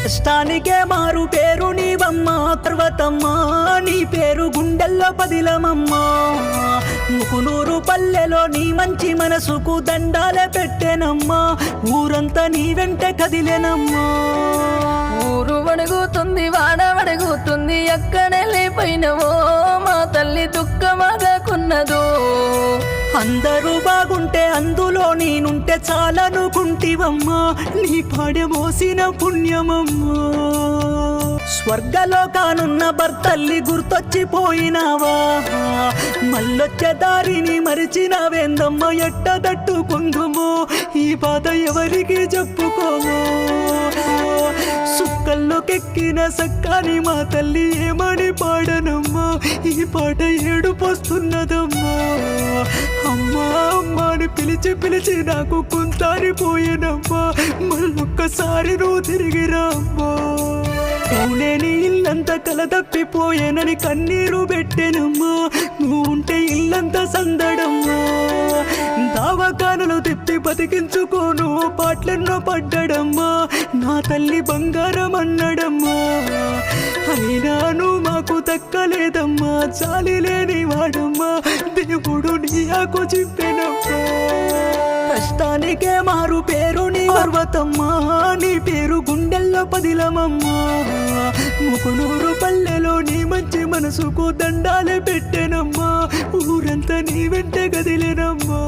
కష్టానికే మారు పేరు నీవమ్మా పర్వతమ్మా, నీ పేరు గుండెల్లో పదిలమమ్మా. ముకునూరు పల్లెలో నీ మంచి మనసుకు దండాలే పెట్టెనమ్మా, ఊరంతా నీ వెంట కదిలేనమ్మా. ఊరు వణుగుతుంది, వాడ వణుగుతుంది, ఎక్కడెళ్ళిపోయినవో మా తల్లి దుఃఖమగకున్నదో. అందరూ బాగుంటే అందులో నేనుంటే చాలనుకుంటివమ్మా, నీ పాడె మోసిన పుణ్యమమ్మా. స్వర్గలోకానున్న భర్తల్లి గుర్తొచ్చిపోయినావా, మళ్ళొచ్చే దారిని మరిచినావేందమ్మా. ఎట్ట తట్టుకుందుమో ఈ బాధ ఎవరికి చెప్పుకోమో. సుక్కల్లోకెక్కిన సక్కాని మా తల్లి ఏమని పాడనమ్మా, ఈ పాట ఏడుపొస్తున్నదమ్మా. అమ్మా అమ్మా అని పిలిచి పిలిచి నాకు కుంతారిపోయేనమ్మా, మళ్ళొక్కసారి నువ్వు తిరిగిరా అమ్మా. నువ్వులేని ఇల్లంతా కలదప్పిపోయేనని కన్నీరు పెట్టెనమ్మా, నువ్వు ఉంటే ఇల్లంతా సందడమ్మా. దావకానలు తిప్పి బతికించుకోను పాటలెన్నో పడ్డడమ్మా, నా తల్లి బంగారం అన్నడమ్మా. అయినా నువ్వు మాకు దక్కలేదమ్మా, చాలి లేని వాడమ్మా, దేవుడు నీ ఆకు చింపెనమ్మా. కష్టానికే మారు పేరు నీ పర్వతమ్మా, నీ పేరు గుండెల్లో పదిలమమ్మా. ముకునూరు పల్లెలో నీ మంచి మనసుకు దండాలే పెట్టెనమ్మా, ఊరంతా నీ వెంట కదిలేనమ్మా.